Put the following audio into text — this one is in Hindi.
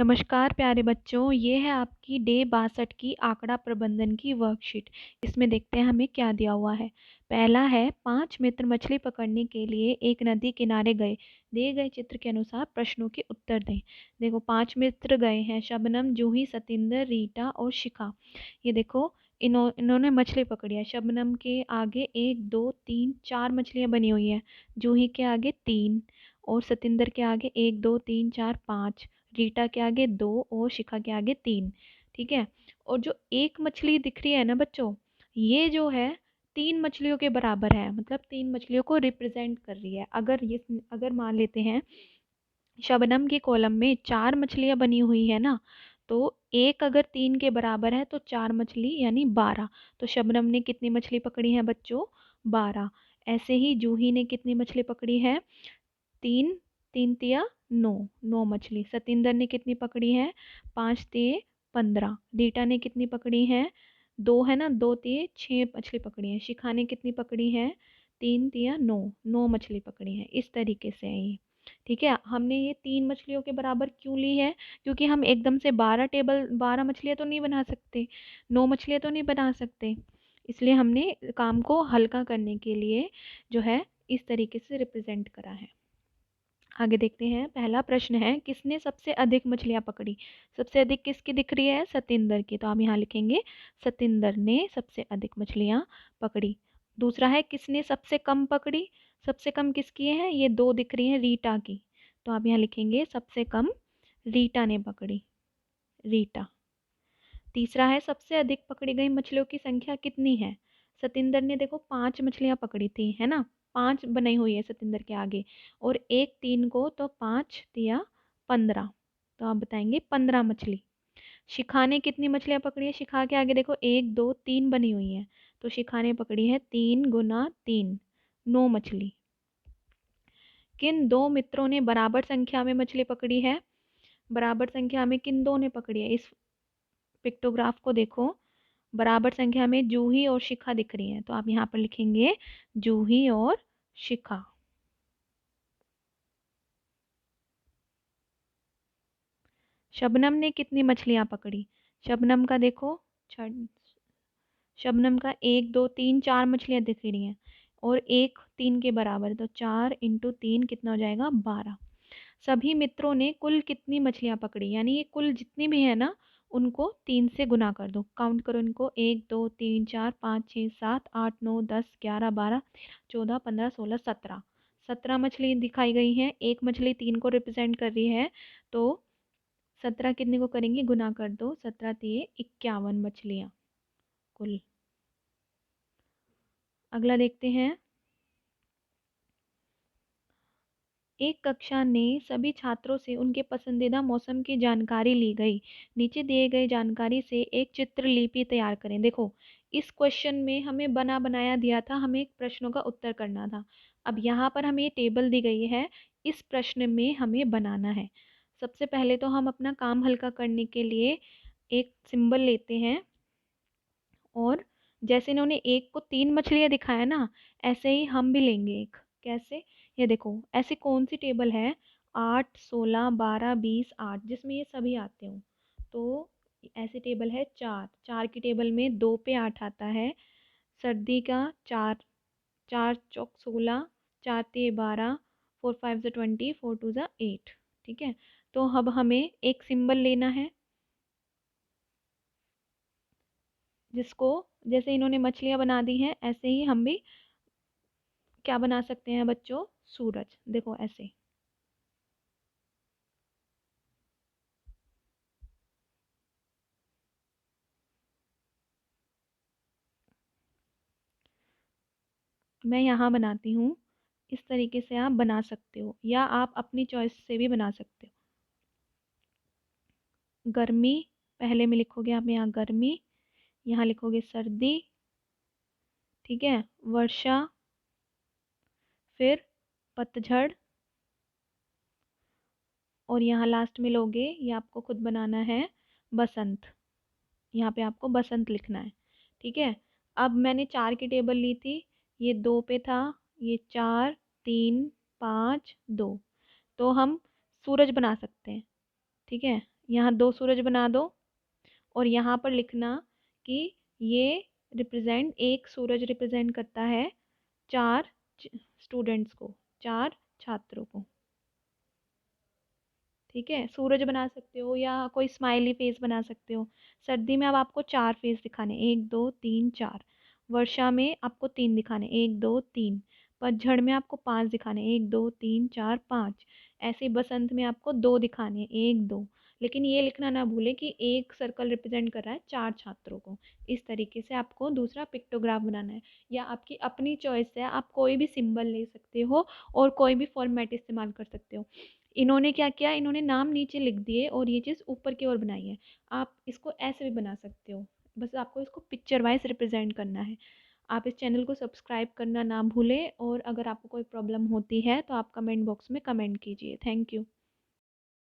नमस्कार प्यारे बच्चों, ये है आपकी डे 62 की आंकड़ा प्रबंधन की वर्कशीट। इसमें देखते हैं हमें क्या दिया हुआ है। पहला है 5 मित्र मछली पकड़ने के लिए एक नदी किनारे गए। दिए गए चित्र के अनुसार प्रश्नों के उत्तर दें। देखो 5 मित्र गए हैं, शबनम, जूही, सतिंदर, रीटा और शिखा। ये देखो इन्होंने मछली पकड़ी है। शबनम के आगे 1 2 3 4 मछलियाँ बनी हुई हैं। जूही के आगे 3 और सतिंदर के आगे 1 2 3 4 5। रीटा के आगे 2 और शिखा के आगे 3। ठीक है। और जो एक मछली दिख रही है ना बच्चों, ये जो है 3 मछलियों के बराबर है, मतलब 3 मछलियों को रिप्रेजेंट कर रही है। अगर मान लेते हैं शबनम के कॉलम में 4 मछलियां बनी हुई है ना, तो एक अगर 3 के बराबर है तो 4 मछली यानी 12। तो शबनम ने कितनी मछली पकड़ी है बच्चों? 12। ऐसे ही जूही ने कितनी मछली पकड़ी है? 3 3 तिया 9, 9 मछली। सतिंदर ने कितनी पकड़ी है? 5 तिये 15। रीटा ने कितनी पकड़ी है? 2 है ना, 2 तिये 6 मछली पकड़ी है। शिखा ने कितनी पकड़ी है? 3 तिया 9, 9 मछली पकड़ी है। इस तरीके से है ये। ठीक है। हमने ये 3 मछलियों के बराबर क्यों ली है? क्योंकि हम एकदम से 12 मछलियाँ तो नहीं बना सकते, 9 मछलियाँ तो नहीं बना सकते। इसलिए हमने काम को हल्का करने के लिए जो है इस तरीके से रिप्रेजेंट करा है। आगे देखते हैं। पहला प्रश्न है, किसने सबसे अधिक मछलियां पकड़ी? सबसे अधिक किसकी दिख रही है? सतिंदर की। तो हम यहाँ लिखेंगे सतिंदर ने सबसे अधिक मछलियां पकड़ी। दूसरा है, किसने सबसे कम पकड़ी? सबसे कम किसकी है? ये 2 दिख रही हैं, रीटा की। तो आप यहाँ लिखेंगे सबसे कम रीटा ने पकड़ी, रीटा। तीसरा है, सबसे अधिक पकड़ी गई मछलियों की संख्या कितनी है? सतिंदर ने देखो 5 मछलियां पकड़ी थी, है ना। 5 बनाई हुई है सतिंदर के आगे, और एक 3 को, तो 5 तिया 15। तो आप बताएंगे 15 मछली। शिखा ने कितनी मछलियां पकड़ी है? शिखा के आगे देखो 1 2 3 बनी हुई है, तो शिखा ने पकड़ी है 3 गुना 3, 9 मछली। किन 2 मित्रों ने बराबर संख्या में मछली पकड़ी है? बराबर संख्या में किन 2 ने पकड़ी है? इस पिक्टोग्राफ को देखो, बराबर संख्या में जूही और शिखा दिख रही हैं। तो आप यहाँ पर लिखेंगे जूही और शिखा। शबनम ने कितनी मछलियां पकड़ी? शबनम का देखो, शबनम का 1 2 3 4 मछलियां दिख रही हैं, और एक 3 के बराबर, तो 4 इंटू 3 कितना हो जाएगा? 12। सभी मित्रों ने कुल कितनी मछलियां पकड़ी? यानी ये कुल जितनी भी है ना, उनको 3 से गुना कर दो। काउंट करो इनको, 1 2 3 4 5 6 7 8 9 10 11 12 14 15 16 17। 17 मछली दिखाई गई हैं। एक मछली 3 को रिप्रेजेंट कर रही है, तो 17 कितने को करेंगे? गुना कर दो। 17 तिये 51 मछलियाँ कुल। अगला देखते हैं। एक कक्षा ने सभी छात्रों से उनके पसंदीदा मौसम की जानकारी ली गई। नीचे दिए गए जानकारी से एक चित्रलिपि तैयार करें। देखो, इस क्वेश्चन में हमें बना बनाया दिया था, हमें एक प्रश्नों का उत्तर करना था। अब यहाँ पर हमें ये टेबल दी गई है, इस प्रश्न में हमें बनाना है। सबसे पहले तो हम अपना काम हल्का करने के लिए एक सिंबल लेते हैं, और जैसे इन्होंने एक को 3 मछलियाँ दिखाया ना, ऐसे ही हम भी लेंगे एक। कैसे? ये देखो, ऐसी कौन सी टेबल है 8 16 12 20 8 जिसमें ये सभी आते हो? तो ऐसी टेबल है 4। 4 की टेबल में 2 पे 8 आता है। सर्दी का 4, 4 चौक 16, 4 तिये 12, 4 5 ज़ा 20, 4 2 ज़ा 8। ठीक है। तो अब हमें एक सिंबल लेना है, जिसको, जैसे इन्होंने मछलियाँ बना दी हैं, ऐसे ही हम भी क्या बना सकते हैं बच्चों? सूरज। देखो ऐसे। मैं यहाँ बनाती हूँ, इस तरीके से आप बना सकते हो, या आप अपनी चॉइस से भी बना सकते हो। गर्मी पहले में लिखोगे आप, यहाँ गर्मी, यहाँ लिखोगे सर्दी। ठीक है। वर्षा, फिर पतझड़, और यहाँ लास्ट में लोगे, ये आपको खुद बनाना है, बसंत। यहाँ पे आपको बसंत लिखना है। ठीक है। अब मैंने 4 की टेबल ली थी, ये 2 पे था, ये 4 3 5 2, तो हम सूरज बना सकते हैं। ठीक है। यहाँ 2 सूरज बना दो और यहाँ पर लिखना कि ये एक सूरज रिप्रेजेंट करता है 4 स्टूडेंट्स को, 4 छात्रों को। ठीक है, सूरज बना सकते हो या कोई स्माइली फेस बना सकते हो। सर्दी में अब आपको 4 फेस दिखाने, 1 2 3 4। वर्षा में आपको 3 दिखाने, 1 2 3। पतझड़ में आपको 5 दिखाने, 1 2 3 4 5। ऐसे ही बसंत में आपको 2 दिखाने, 1 2। लेकिन ये लिखना ना भूले कि एक सर्कल रिप्रेजेंट कर रहा है 4 छात्रों को। इस तरीके से आपको दूसरा पिक्टोग्राफ बनाना है, या आपकी अपनी चॉइस है, आप कोई भी सिंबल ले सकते हो और कोई भी फॉर्मेट इस्तेमाल कर सकते हो। इन्होंने क्या किया, इन्होंने नाम नीचे लिख दिए और ये चीज़ ऊपर की ओर बनाई है। आप इसको ऐसे भी बना सकते हो, बस आपको इसको पिक्चर वाइज रिप्रेजेंट करना है। आप इस चैनल को सब्सक्राइब करना ना भूलें, और अगर आपको कोई प्रॉब्लम होती है तो आप कमेंट बॉक्स में कमेंट कीजिए। Thank you.